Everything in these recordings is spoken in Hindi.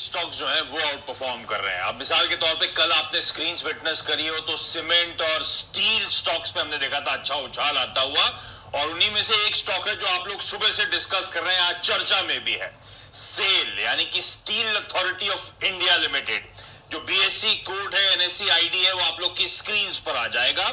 स्टॉक्स जो है वो आउट परफॉर्म कर रहे हैं। अब मिसाल के तौर पे कल आपने स्क्रीन्स विटनेस करी हो तो सीमेंट और स्टील स्टॉक्स पे हमने देखा था अच्छा उछाल आता हुआ, और उन्हीं में से एक स्टॉक है जो आप लोग सुबह से डिस्कस कर रहे हैं, आज चर्चा में भी है, सेल यानी कि steel authority of India limited. जो बीएससी कोड है, एनएससी आईडी है, वो आप लोग की स्क्रीन पर आ जाएगा।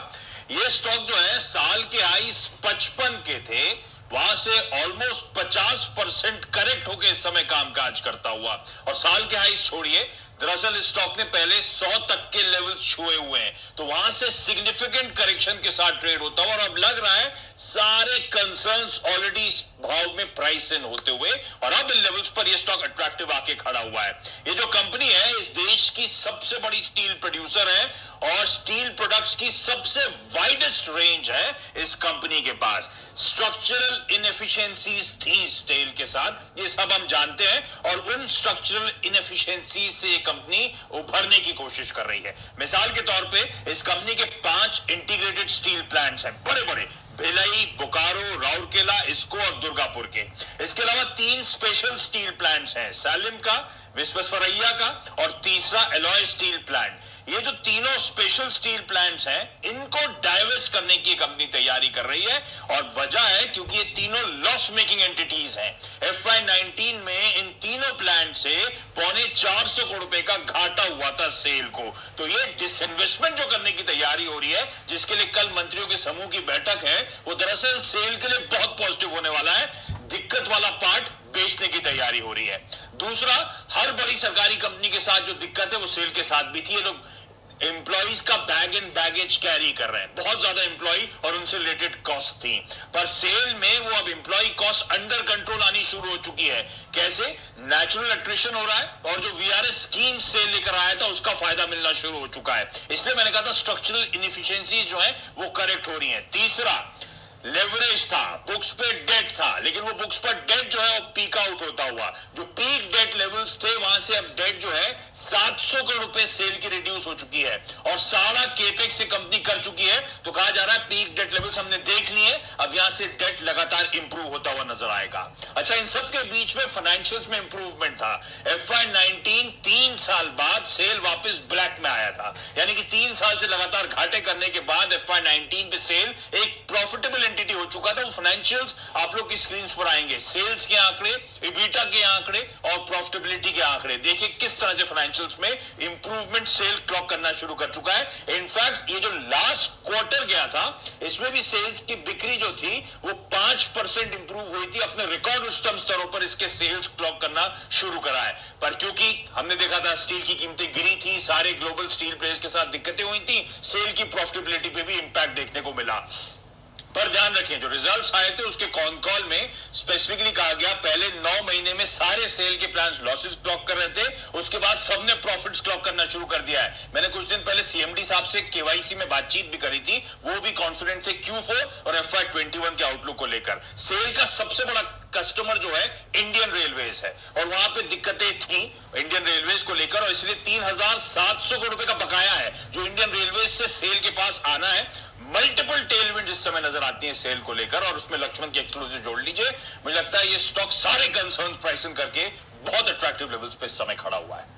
ये स्टॉक जो है साल के हाईस 55 के थे, वहां से ऑलमोस्ट 50% करेक्ट होकर इस समय कामकाज करता हुआ, और साल के हाईस छोड़िए, दरअसल इस स्टॉक ने पहले 100 तक के लेवल छुए हुए हैं, तो वहां से सिग्निफिकेंट करेक्शन के साथ ट्रेड होता हुआ, और अब लग रहा है सारे कंसर्न्स ऑलरेडी भाव में प्राइस इन होते हुए, और अब इन लेवल्स पर यह स्टॉक अट्रैक्टिव आके खड़ा हुआ है। ये जो कंपनी है इस देश की सबसे बड़ी स्टील प्रोड्यूसर है, और स्टील प्रोडक्ट्स की सबसे वाइडेस्ट रेंज है इस कंपनी के पास। स्ट्रक्चरल इनएफिशिएंसीज थी स्टील के साथ, ये सब हम जानते हैं, और उन स्ट्रक्चरल इनएफिशिएंसीज से कंपनी उभरने की कोशिश कर रही है। मिसाल के तौर पे इस कंपनी के 5 इंटीग्रेटेड स्टील प्लांट्स हैं, बड़े बड़े, भिलाई, बोकारो, राउरकेला, इसको और दुर्गापुर के। इसके अलावा 3 स्पेशल स्टील प्लांट्स हैं, सालिम का, विश्वेश्वरैया का, और तीसरा एलॉय स्टील प्लांट। ये जो तीनों स्पेशल स्टील प्लांट्स हैं, इनको डाइवर्स करने की कंपनी तैयारी कर रही है, और वजह है क्योंकि ये तीनों लॉस मेकिंग एंटिटीज हैं। FY19 में इन तीनों प्लांट से 450 करोड़ रुपए का घाटा हुआ था सेल को। तो ये डिसइन्वेस्टमेंट जो करने की तैयारी हो रही है, जिसके लिए कल मंत्रियों के समूह की बैठक है, वो दरअसल सेल के लिए बहुत पॉजिटिव होने वाला है। दिक्कत वाला पार्ट बेचने की तैयारी हो रही है। दूसरा, हर बड़ी सरकारी कंपनी के साथ जो दिक्कत है वो सेल के साथ भी थी। ये लोग एम्प्लॉइज का बैग एंड बैगेज कैरी कर रहे हैं, बहुत ज्यादा एम्प्लॉय और उनसे रिलेटेड कॉस्ट थी, पर सेल में वो अब एम्प्लॉय कॉस्ट अंडर कंट्रोल आनी शुरू हो चुकी है। कैसे? नेचुरल अट्रिशन हो रहा है, और जो वीआरएस स्कीम सेल लेकर आया था उसका फायदा मिलना शुरू हो चुका है। इसलिए मैंने कहा था स्ट्रक्चरल इनएफिशिएंसी जो है वो करेक्ट हो रही है। तीसरा, लेवरेज था, बुक्स पे डेट था, लेकिन वो बुक्स पर डेट जो है वो पीक आउट होता हुआ, जो पीक डेट लेवल्स थे वहां से अब डेट जो है 700 करोड़ रुपए सेल की रिड्यूस हो चुकी है, और सारा केपेक्स से कंपनी कर चुकी है। तो कहा जा रहा है पीक डेट लेवल्स हमने देख लिए, अब यहां से डेट लगातार इंप्रूव होता हुआ नजर आएगा। अच्छा, इन सब के बीच में फाइनेंशियल्स में इंप्रूवमेंट था। FY19 3 साल बाद सेल वापस ब्लैक में आया था, यानी कि 3 साल से लगातार घाटे करने के बाद FY19 पे सेल एक प्रॉफिटेबल एंटिटी हो चुका था। वो फाइनेंशियल्स आप लोग की स्क्रीन पर आएंगे, सेल्स के आंकड़े, इबिटा के आंकड़े और प्रॉफिटेबिलिटी के आंकड़े। देखिए किस तरह से फाइनेंशियल्स में इंप्रूवमेंट सेल क्लॉक करना शुरू कर चुका है। इनफैक्ट ये जो लास्ट क्वार्टर गया था, इसमें भी सेल्स की बिक्री जो थी वो 5% इंप्रूव हुई थी, अपने रिकॉर्ड उच्चतम स्तरों पर इसके सेल्स क्लॉक करना शुरू करा है। पर क्योंकि हमने देखा था स्टील की कीमतें गिरी थी, सारे ग्लोबल स्टील प्लेयर्स के साथ दिक्कतें हुई थी, सेल की प्रॉफिटेबिलिटी पे भी इंपैक्ट देखने को मिला। पर ध्यान रखें, जो रिजल्ट्स आए थे उसके कॉन कॉल में स्पेसिफिकली कहा गया पहले 9 महीने में सारे सेल के प्लान्स लॉसेस क्लॉक कर रहे थे, उसके बाद सबने प्रॉफिट्स क्लॉक करना शुरू कर दिया है। मैंने कुछ दिन पहले सीएमडी साहब से केवाईसी में बातचीत भी करी थी, वो भी कॉन्फिडेंट थे Q4 और FY21 के आउटलुक को लेकर। सेल का सबसे बड़ा कस्टमर जो है इंडियन रेलवेज है, और वहां पे दिक्कतें थी इंडियन रेलवेज को लेकर, और इसलिए 3700 करोड़ रुपए का बकाया है जो इंडियन रेलवेज से सेल के पास आना है। मल्टीपल टेलविंड इस समय नजर आती है सेल को लेकर, और उसमें लक्ष्मण की एक्सक्लूसिव जोड़ लीजिए। मुझे लगता है ये स्टॉक सारे कंसर्न प्राइसिंग करके बहुत अट्रैक्टिव लेवल्स पे इस समय खड़ा हुआ है।